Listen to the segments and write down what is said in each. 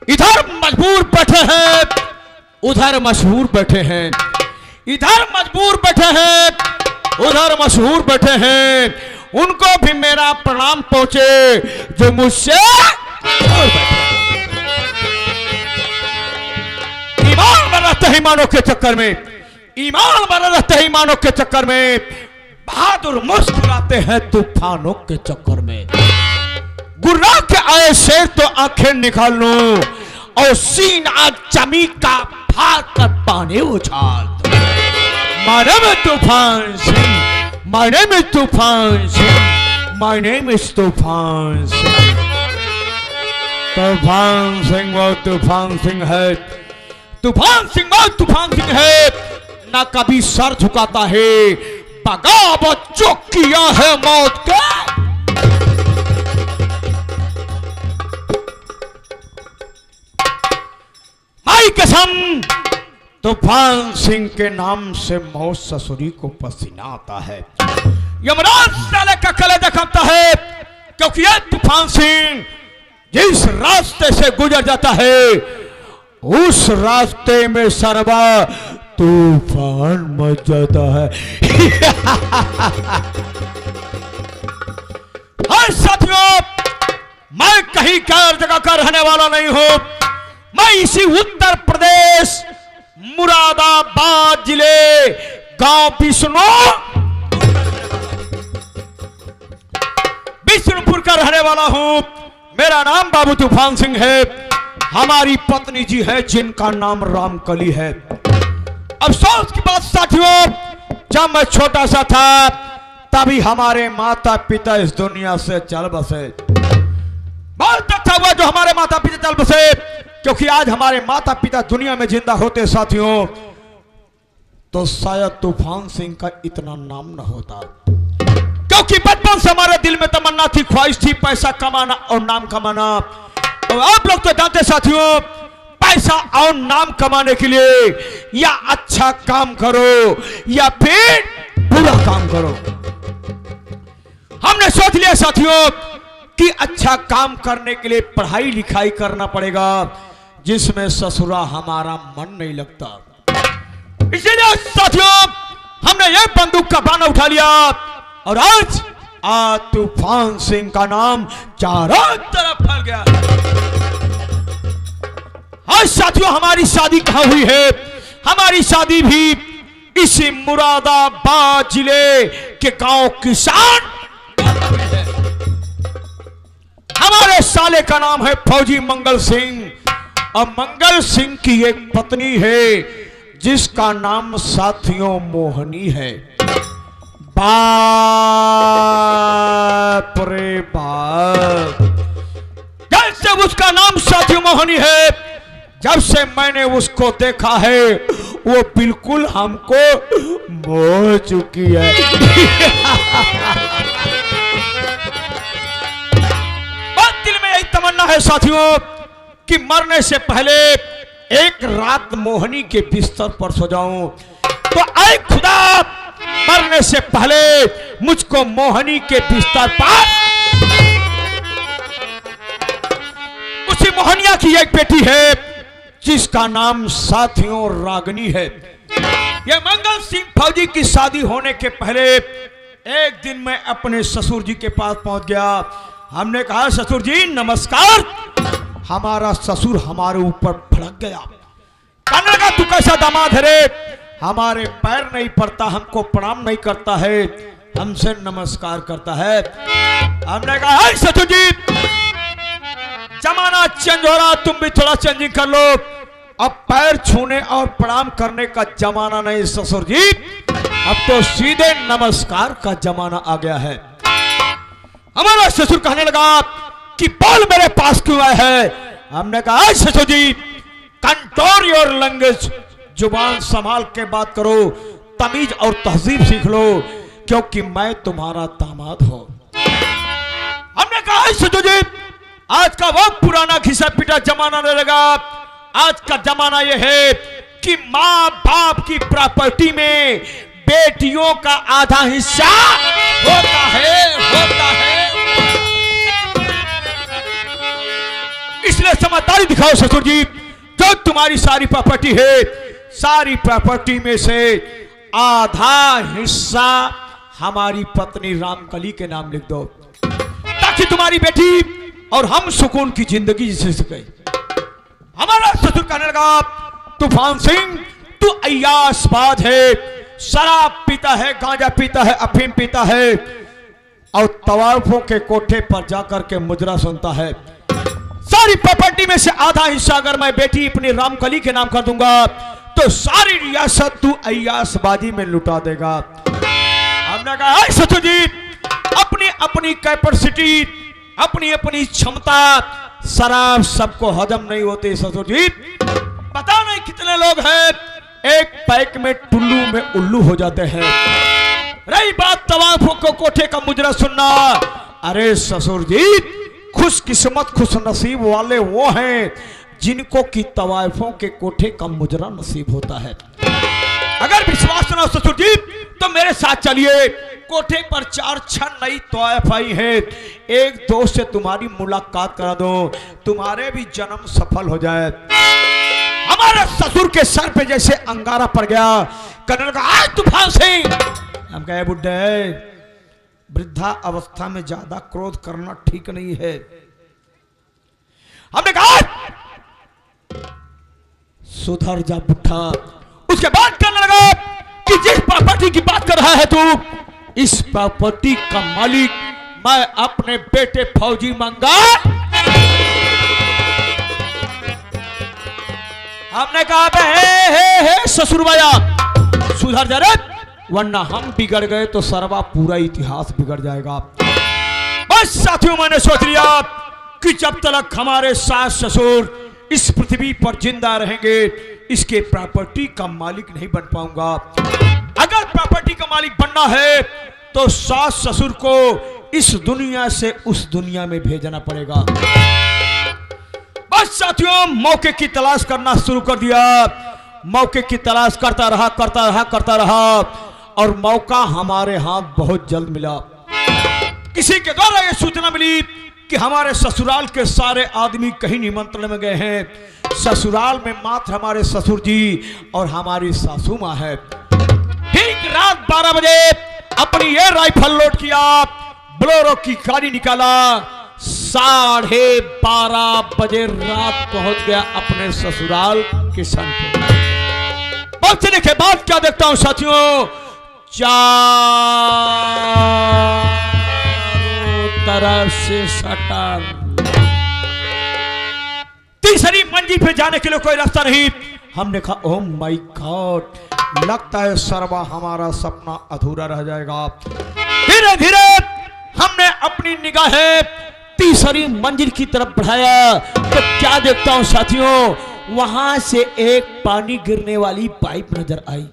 इधर मजबूर बैठे हैं, उधर मशहूर बैठे हैं। इधर मजबूर बैठे हैं, उधर मशहूर बैठे हैं। उनको भी मेरा प्रणाम पहुंचे जो मुझसे दूर बैठे। ईमान बना रहते हैं ईमानों के चक्कर में, ईमान बना रहते हैं ईमानों के चक्कर में। बहादुर मुस्कुराते हैं तूफानों के चक्कर में। गुर्रा के आए शेर तो आंखें निकाल लो और सीना जमी का फाड़ कर पानी उछाल। My name is तूफान सिंह, My name is तूफान सिंह, My name is तूफान सिंह। तूफान सिंह वो तूफान सिंह है, तूफान सिंह वो तूफान सिंह है। ना कभी सर झुकाता है, बगावत जो किया है मौत के। माई कसम, तूफान सिंह के नाम से मौत ससुरी को पसीना आता है। यमराज साले का कलेजा कांपता है, क्योंकि यह तूफान सिंह जिस रास्ते से गुजर जाता है उस रास्ते में सरवा तूफान मच जाता है। हर साथियों, मैं कहीं और जगह का रहने वाला नहीं हूं। मैं इसी उत्तर प्रदेश मुरादाबाद जिले गांव बिष्णुपुर का रहने वाला हूं। मेरा नाम बाबू तूफान सिंह है। हमारी पत्नी जी है जिनका नाम रामकली है। अफसोस की बात साथियों, जब मैं छोटा सा था तभी हमारे माता पिता इस दुनिया से चल बसे। बहुत अच्छा हुआ जो हमारे माता पिता चल बसे, क्योंकि आज हमारे माता पिता दुनिया में जिंदा होते साथियों तो शायद तूफान सिंह का इतना नाम न होता। क्योंकि बचपन से हमारे दिल में तमन्ना थी, ख्वाहिश थी पैसा कमाना और नाम कमाना। और आप लोग तो जानते साथियों, पैसा और नाम कमाने के लिए या अच्छा काम करो या फिर बुरा काम करो। हमने सोच लिया साथियों कि अच्छा काम करने के लिए पढ़ाई लिखाई करना पड़ेगा, जिसमें ससुरा हमारा मन नहीं लगता। इसीलिए साथियों हमने यह बंदूक का बाना उठा लिया और आज तूफान सिंह का नाम चारों तरफ फैल गया। आज साथियों हमारी शादी कहां हुई है? हमारी शादी भी इसी मुरादाबाद जिले के गांव किसान है। हमारे साले का नाम है फौजी मंगल सिंह और मंगल सिंह की एक पत्नी है जिसका नाम साथियों मोहनी है। बाप रे बाप, जैसे उसका नाम साथियों मोहनी है, जब से मैंने उसको देखा है वो बिल्कुल हमको मोह चुकी है। बात दिल में यही तमन्ना है साथियों कि मरने से पहले एक रात मोहनी के बिस्तर पर सो जाऊं। तो ऐ खुदा, मरने से पहले मुझको मोहनी के बिस्तर पर, उसी मोहनिया की एक बेटी है जिसका नाम साथियों रागनी है। यह मंगल सिंह फौजी की शादी होने के पहले एक दिन मैं अपने ससुर जी के पास पहुंच गया। हमने कहा ससुर जी नमस्कार। हमारा ससुर हमारे ऊपर भड़क गया, कहने लगा तू कैसा दामाद है रे, हमारे पैर नहीं पड़ता, हमको प्रणाम नहीं करता है, हमसे नमस्कार करता है। हमने कहा ससुर जी जमाना चेंज हो रहा, तुम भी थोड़ा चेंजिंग कर लो। अब पैर छूने और प्रणाम करने का जमाना नहीं ससुर जी, अब तो सीधे नमस्कार का जमाना आ गया है। हमारा ससुर कहने लगा कि बोल मेरे पास क्यों आए हैं? हमने कहा ससुर जी कंट्रोल योर लैंग्वेज, जुबान संभाल के बात करो, तमीज और तहजीब सीख लो, क्योंकि मैं तुम्हारा दामाद हूं। हमने कहा ससुर जी आज का वो पुराना घिसा पिटा जमाना नहीं लगा। आज का जमाना यह है कि माँ बाप की प्रॉपर्टी में बेटियों का आधा हिस्सा होता है। अलमारी दिखाओ ससुर जी। जो तुम्हारी सारी प्रॉपर्टी है, सारी प्रॉपर्टी में से आधा हिस्सा हमारी पत्नी रामकली के नाम लिख दो, ताकि तुम्हारी बेटी और हम सुकून की जिंदगी जी सके। हमारा ससुर कहने लगा, तूफान सिंह तू अय्यासबाज है, शराब पीता है, गांजा पीता है, अफीम पीता है और तवाफों के कोठे पर जाकर के मुजरा सुनता है। सारी प्रॉपर्टी में से आधा हिस्सा अगर मैं बेटी अपनी रामकली के नाम कर दूंगा तो सारी रियासत तू अय्यासबाजी में लुटा देगा। हमने कहा, ससुर जी अपनी अपनी कैपेसिटी, अपनी अपनी क्षमता, शराब सबको हजम नहीं होती ससुर जी। पता नहीं कितने लोग हैं एक पैक में टुल्लू में उल्लू हो जाते हैं। रही बात तवाफों को कोठे का मुजरा सुनना, अरे ससुर जी खुशकिस्मत खुश नसीब वाले वो हैं जिनको की तवाफों के कोठे का मुजरा नसीब होता है। अगर विश्वास ना हो ससुर जी तो मेरे साथ चलिए, कोठे पर 4 नई तवाफ आई है, एक दोस्त से तुम्हारी मुलाकात करा दो, तुम्हारे भी जन्म सफल हो जाए। हमारे ससुर के सर पे जैसे अंगारा पड़ गया। कहने लगा, आज तूफान सिंह, हम कहे बुड्ढे वृद्धा अवस्था में ज्यादा क्रोध करना ठीक नहीं है। हमने कहा सुधर जा बुड्ढा। उसके बाद कहने लगा कि जिस प्रॉपर्टी की बात कर रहा है तू, इस प्रॉपर्टी का मालिक मैं अपने बेटे फौजी मंगा। हमने कहा हे ससुर भैया सुधर जा रे, वरना हम बिगड़ गए तो सरवा पूरा इतिहास बिगड़ जाएगा। बस साथियों मैंने सोच लिया कि जब तक हमारे सास ससुर इस पृथ्वी पर जिंदा रहेंगे इसके प्रॉपर्टी का मालिक नहीं बन पाऊंगा। अगर प्रॉपर्टी का मालिक बनना है तो सास ससुर को इस दुनिया से उस दुनिया में भेजना पड़ेगा। बस साथियों मौके की तलाश करना शुरू कर दिया। मौके की तलाश करता रहा और मौका हमारे हाथ बहुत जल्द मिला। किसी के द्वारा यह सूचना मिली कि हमारे ससुराल के सारे आदमी कहीं निमंत्रण में गए हैं। ससुराल में मात्र हमारे ससुर जी और हमारी सासू मां है। ठीक रात 12 बजे अपनी ये राइफल लोड किया, बोलेरो की गाड़ी निकाला, 12:30 बजे रात पहुंच गया अपने ससुराल किशनपुर। पहुंचने के बाद क्या देखता हूं साथियों, चारों तरफ से शटर, तीसरी मंजिल पे जाने के लिए कोई रास्ता नहीं। हमने कहा ओह माय गॉड, लगता है सरवा हमारा सपना अधूरा रह जाएगा। धीरे धीरे हमने अपनी निगाहें तीसरी मंजिल की तरफ बढ़ाया तो क्या देखता हूं साथियों, वहां से एक पानी गिरने वाली पाइप नजर आई।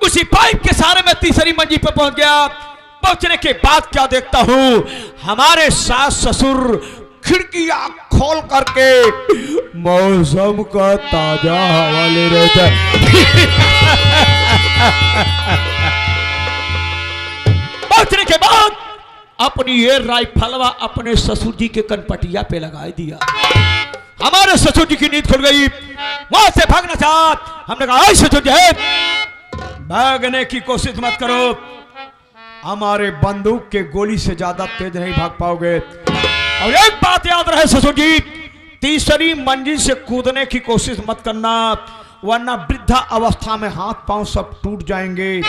उसी पाइप के सहारे मैं तीसरी मंजिल पर पहुंच गया। पहुंचने के बाद क्या देखता हूं, हमारे सास ससुर खिड़कियां खोल करके मौसम का ताजा हवा ले रहे थे। पहुंचने के बाद अपनी ये राइफलवा अपने ससुर जी के कनपटिया पे लगा दिया। हमारे ससुर जी की नींद खुल गई, वहां से भागना चाहा। हमने कहा ससुर जी भागने की कोशिश मत करो, हमारे बंदूक के गोली से ज्यादा तेज नहीं भाग पाओगे। और एक बात याद रहे ससुर जी, तीसरी मंजिल से कूदने की कोशिश मत करना, वरना वृद्धा अवस्था में हाथ पांव सब टूट जाएंगे।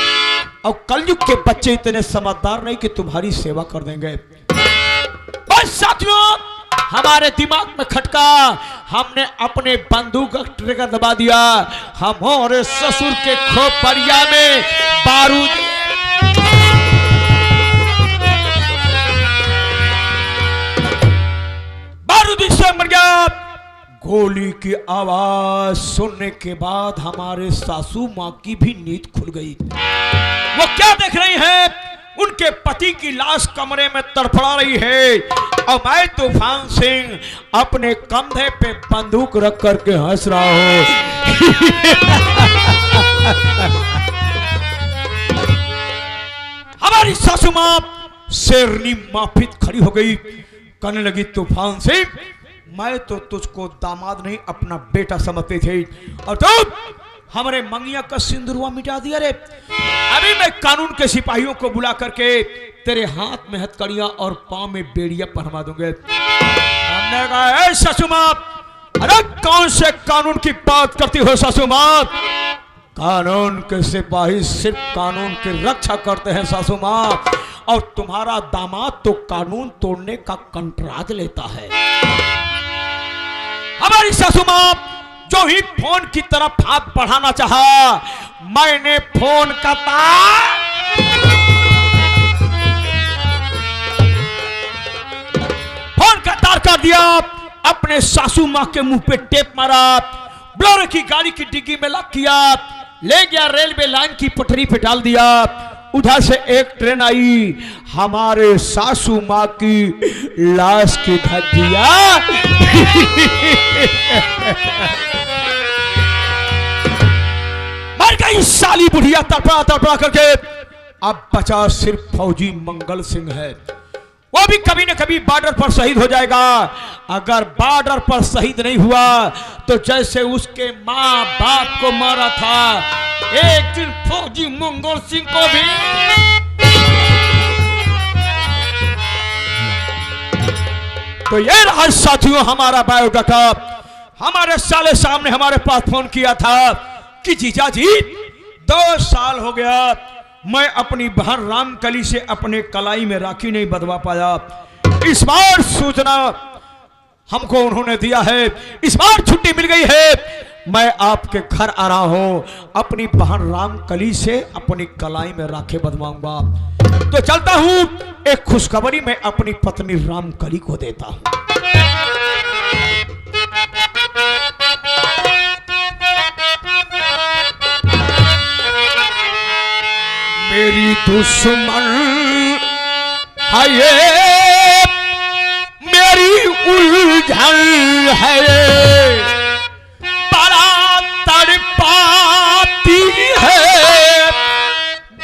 और कलयुग के बच्चे इतने समझदार नहीं कि तुम्हारी सेवा कर देंगे। बस साथियों हमारे दिमाग में खटका, हमने अपने बंदूक का ट्रिगर दबा दिया। हमारे ससुर के खोपड़िया में बारूदी से मर गया। गोली की आवाज सुनने के बाद हमारे सासू मां की भी नींद खुल गई। वो क्या देख रही हैं, उनके पति की लाश कमरे में तड़फड़ा रही है और मैं तूफान सिंह अपने कंधे पे बंदूक रख करके हंस रहा हूं। हमारी सासू मां शेरनी माफिक खड़ी हो गई, कहने लगी तूफान सिंह मैं तो तुझको दामाद नहीं अपना बेटा समझते थे और तुम हमारे मंगिया का सिंदूरवा मिटा दिया रे। अभी मैं कानून के सिपाहियों को बुला करके तेरे हाथ में हथकड़ियां और पांव में बेड़ियां पहनवा दूंगे। हमने कहा ए ससुमा, अरे कौन से कानून की बात करती हो ससुमा? कानून के सिपाही सिर्फ कानून की रक्षा करते हैं ससुमा, और तुम्हारा दामाद तो कानून तोड़ने का कंट्राट लेता है। हमारी ससुमा जो ही फोन की तरफ हाथ बढ़ाना चाहा, मैंने फोन का तार कर दिया, अपने सासू मां के मुंह पे टेप मारा, ब्लोरो की गाड़ी की डिग्गी में लॉक किया, ले गया रेलवे लाइन की पटरी पे डाल दिया। उधर से एक ट्रेन आई, हमारे सासू मां की लाश की धज्जिया मर गई साली बुढ़िया तड़पड़ा तड़पड़ा करके। अब बचा सिर्फ फौजी मंगल सिंह है, वो भी कभी न कभी बॉर्डर पर शहीद हो जाएगा। अगर बॉर्डर पर शहीद नहीं हुआ तो जैसे उसके माँ बाप को मारा था, एक दिन फौजी मंगल सिंह को भी। तो ये रहा साथियों हमारा बायोडाटा। हमारे साले साहब ने हमारे पास फोन किया था कि जीजा जी 2 साल हो गया मैं अपनी बहन रामकली से अपने कलाई में राखी नहीं बंधवा पाया। इस बार सूचना हमको उन्होंने दिया है, इस बार छुट्टी मिल गई है, मैं आपके घर आ रहा हूं, अपनी बहन रामकली से अपनी कलाई में राखी बंधवाऊंगा। तो चलता हूं, एक खुशखबरी मैं अपनी पत्नी रामकली को देता हूं। मेरी दुश्मन है ये, मेरी उलझन है ये, बड़ा तड़पाती है,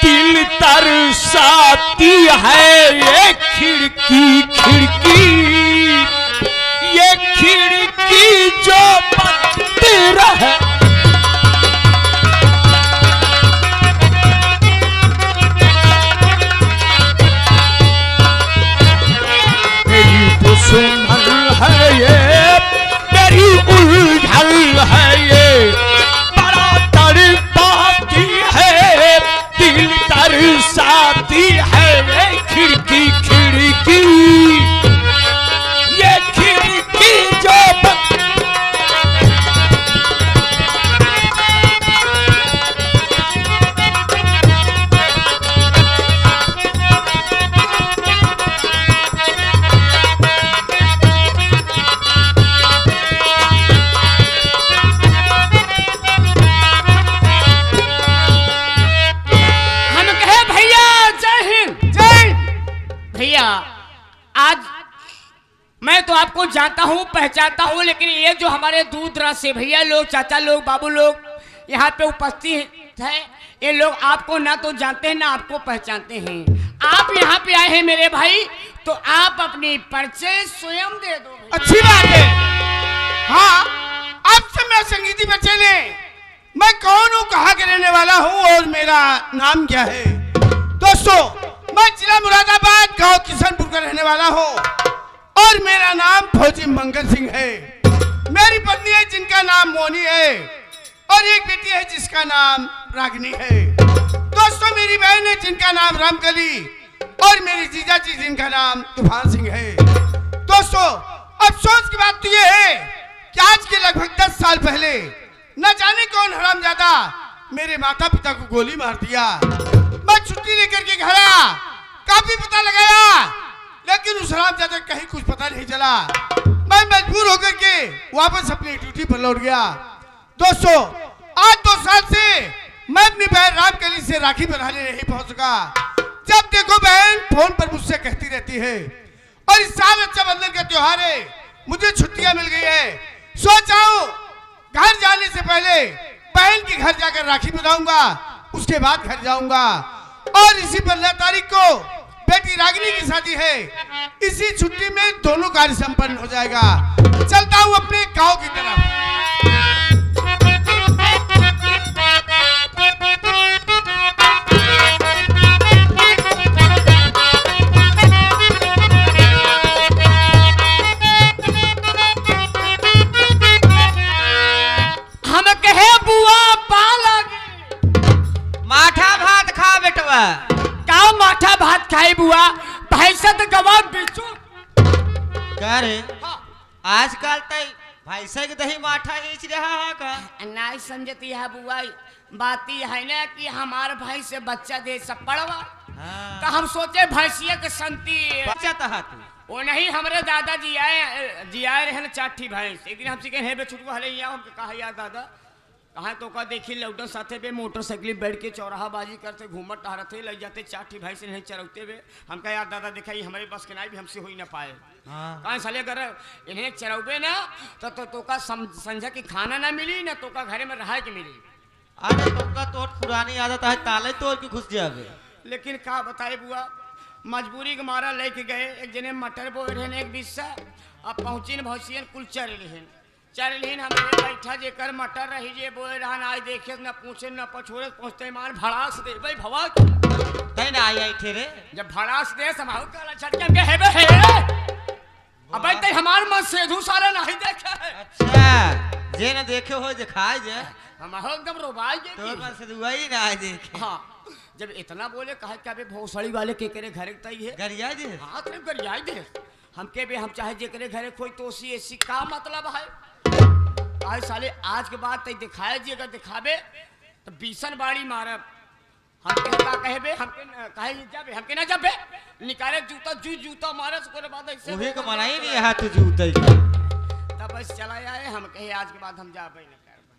दिल तरसाती है ये खिड़की खिड़की, ये खिड़की जो बंद रहे। दुश्मन है ये, मेरी उलझन है ये, बड़ा तड़पाती है, दिल तरसाती है ये खिड़की खिड़की, ये खिड़की जो आज मैं तो आपको जानता हूँ पहचानता हूँ, लेकिन ये जो हमारे दूर दराज से भैया लोग, चाचा लोग, बाबू लोग यहाँ पे उपस्थित है, ये लोग आपको ना तो जानते हैं ना आपको पहचानते हैं। आप यहाँ पे आए हैं मेरे भाई, तो आप अपनी परिचय स्वयं दे दो। अच्छी बात है। हाँ, आपसे मैं संगीती बच्चे ने, मैं कौन हूँ, कहाँ के रहने वाला हूँ और मेरा नाम क्या है। दोस्तों, मैं जिला मुरादाबाद गांव किशनपुर का रहने वाला हूँ और मेरा नाम फौजी मंगल सिंह है। मेरी पत्नी है जिनका नाम मोनी है और एक बेटी है जिसका नाम रागिनी है। दोस्तों, मेरी बहन है जिनका नाम रामकली और मेरी जीजा जी जिनका नाम तूफान सिंह है। दोस्तों, अफसोस की बात तो ये है कि आज के लगभग 10 साल पहले न जाने कौन हरामजादा मेरे माता पिता को गोली मार दिया। मैं छुट्टी लेकर के घर आया, काफी पता लगाया, लेकिन उस हरामजादे कहीं कुछ पता नहीं चला। मैं मजबूर होकर के वापस अपनी ड्यूटी पर लौट गया। दोस्तों, आज 2 साल से मैं अपनी बहन रामकली से राखी बंधाने नहीं पहुंच सका। जब देखो बहन फोन पर मुझसे कहती रहती है, और इस साल रक्षाबंधन का त्योहार है, मुझे छुट्टियां मिल गई है, सोचा हूं घर जाने से पहले बहन के घर जाकर राखी बंधाऊंगा, उसके बाद घर जाऊंगा। और इसी 15 तारीख को बेटी रागिनी की शादी है। इसी छुट्टी में दोनों कार्य संपन्न हो जाएगा। चलता हूँ अपने गांव की तरफ। हम कहे बुआ पालक माठा भात खा बेटवा। का माठा भात खाए बुआ भैंसत गवा बेचो। क्या रे आजकल तय भैंसा के दही माठा बेच रहा है का? नहीं समझती है बुआ, बात ये है ना कि हमारे भाई से बच्चा दे सब पड़वा। हाँ। तो हम सोचे भैंसिया के संती बच्चा तहा तू वो नहीं हमारे दादाजी आए रहे ना चाठी भैंस। एक दिन हमसे कहे बे छुटको हले यहाँ हमके कहा यार दादा कहाँ तो का देखी लौटो साथे पे मोटरसाइकिल बैठ के चौराहा बाजी करते घूमत टहरते ले जाते चाठी भैंस नहीं चरौते हुए। हम कहा यार दादा देखा ये हमारे बस के नहीं भी हमसे हो ही ना पाए। हाँ। कहाँ साले अगर इन्हें चरौबे ना तो का समझा कि खाना ना मिली ना तो का घरे में रहा के मिली। अरे तुमका तोड़ पुरानी आदत है ताले तोड़ के घुस जावे। लेकिन का बताए बुआ मजबूरी के मारा लेके गए। एक जने मटर बोए रहे एक बीस से अब पहुंची भौसियन कुल चर लिहिन हम बैठा जेकर मटर रही जे बोए रहन आज देखे न पूछे न पछोरे पहुंचते मान भड़ास दे भाई भवा तै ना आई ठेरे जब भड़ास दे समाहु काला छटके के हेबे हे अब तै हमार मन से सारा नहीं देखे है। अच्छा जे न देखे हो दिखाई जे हम एकदम रोबाई जे तो मन से दुआई ना आई देखे। हां जब इतना बोले कहे क्या बे भोसड़ी वाले के करे घर तई है गरिया जे हां तेरे गरियाई दे हमके भी हम चाहे जे करे घरे कोई तोसी ऐसी का मतलब है। आज साले आज के बाद तई दिखाए जी अगर दिखाबे तो बीसन बाड़ी मारब। हमके का कहबे हमके काहे जाबे हमके ना जाबे निकाले जूता मारे उसके बाद ऐसे उहे के मनाई नहीं हाथ जूते तब बस चला आए हम कहे आज के बाद हम जाबे ना करबे।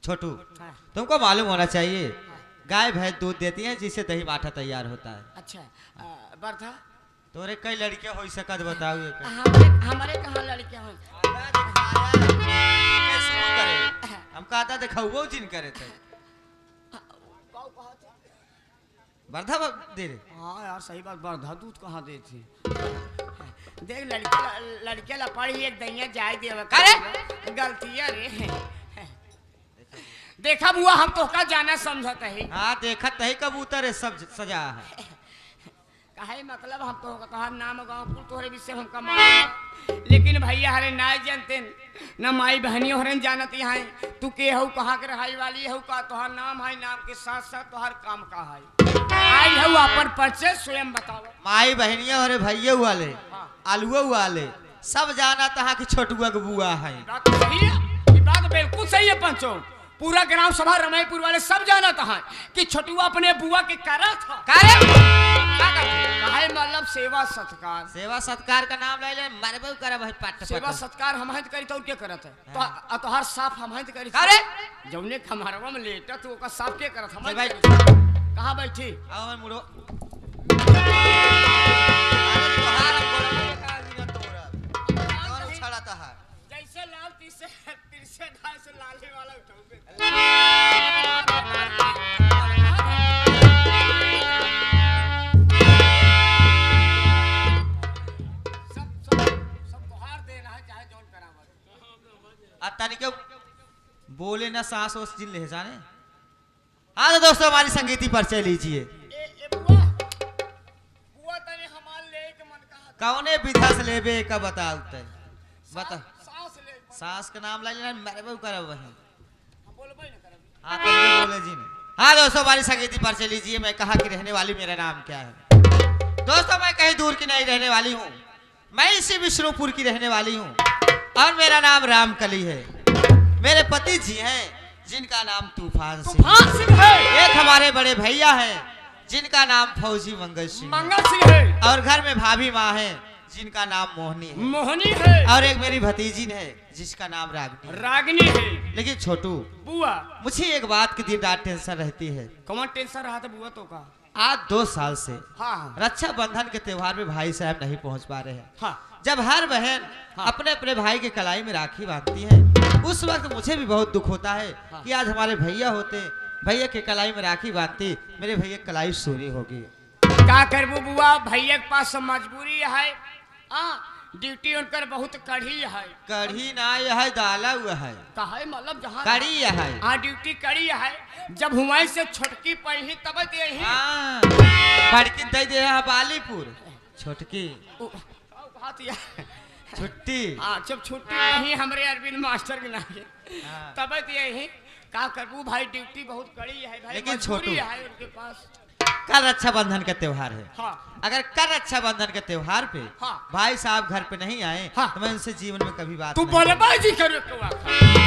छोटू हाँ। तुमको मालूम होना चाहिए गाय भैंस दूध देती है जिससे दही माठा तैयार होता है। अच्छा बरथा तोरे कई लड़के हो सकत बताओ हमारे कहाँ लड़के हो हम कहता देखो जिन करे थे बर्धा दे रे। हाँ यार सही बात बर्धा दूध कहाँ दे थी। देख लड़के लपाड़ी एक दैया जाए दे गलती रे देखा बुआ हम तो का जाना समझत है। हाँ देखत है कबूतर है सब सजा है काहे मतलब हम तो तोहार नाम गाँव कुल तोहरे विषय हमका मालूम लेकिन भैया हरे ना जानते न माई बहनी हरन जानत यहाँ तू के हो कहाँ के रहाई वाली हो का तोहार नाम है नाम के साथ साथ तोहार काम का है आई हो अपन परिचय स्वयं बताओ। माई बहनिया और भैया वाले आलुआ वाले सब जाना तहा की छोटुआ के बुआ है। बात सही है ये बात बिल्कुल सही है पंचो पूरा ग्राम सभा रमैपुर वाले सब जाना था कि छोटुआ अपने बुआ के करा था काहे मतलब सेवा सत्कार का नाम ले ले मरबो करे भाई पाट सेवा सत्कार हम हद करी तो के करत है तो तोहार साफ हम हद करी अरे जौने खमारवा में लेटा तो ओका साफ के करत हम भाई कहां बैठी आओ मैं मुड़ो जैसे लाल तीसे ढाई से लाली वाला उठाओगे सब तोहार देना है चाहे जौन करावत आता नहीं क्यों बोले ना सांस ओस जिन ले जाने। हाँ तो दोस्तों हमारी संगीती परिचय लीजिए। बुआ तने हमार ले के मन कहा कौने विधा से लेबे का बताते बता सांस ले सास का नाम ले लेना मरबो करे वही बोलबे ना करब। हाँ तो बोले जी ने। हाँ दोस्तों हमारी संगीती परिचय लीजिए। मैं कहाँ की रहने वाली मेरा नाम क्या है दोस्तों मैं कहीं दूर की नहीं रहने वाली हूँ मैं इसी विष्णुपुर की रहने वाली हूँ और मेरा नाम रामकली है। मेरे पति जी हैं जिनका नाम तूफान सिंह है एक हमारे बड़े भैया हैं जिनका नाम फौजी मंगल सिंह है और घर में भाभी माँ है जिनका नाम मोहनी है और एक मेरी भतीजी है जिसका नाम रागिनी है। लेकिन छोटू बुआ मुझे एक बात की दिन रात टेंशन रहती है। कौन टेंशन रहा था बुआ तो का आज 2 साल से हाँ रक्षाबंधन के त्योहार में भाई साहब नहीं पहुंच पा रहे हैं। हाँ जब हर बहन हाँ। अपने अपने भाई के कलाई में राखी बांधती है उस वक्त मुझे भी बहुत दुख होता है हाँ। कि आज हमारे भैया होते भैया के कलाई में राखी बांधती मेरे भैया कलाई चोरी होगी। का करबू बुआ, भैया के पास मजबूरी है। ड्यूटी उनकर बहुत कड़ी है। कढ़ी ना यह डाला हुआ है, कहे मतलब जहाँ कड़ी है। ड्यूटी कड़ी है। जब हुमायूं से छोटकी पही तब दे ही हाँ, बड़की दे दे है बालीपुर, छोटकी छुट्टी। जब छुट्टी नहीं हमरे अरविंद मास्टर के नाम हाँ। तब दिए ही का करबू भाई, ड्यूटी बहुत कड़ी है भाई, लेकिन मजबूरी छोटू है उनके पास। कल रक्षाबंधन का त्योहार है। हाँ। अगर कल रक्षाबंधन के त्योहार पे हाँ। भाई साहब घर पे नहीं आए हाँ। तो मैं उनसे जीवन में कभी बात तू नहीं बोलबाजी करो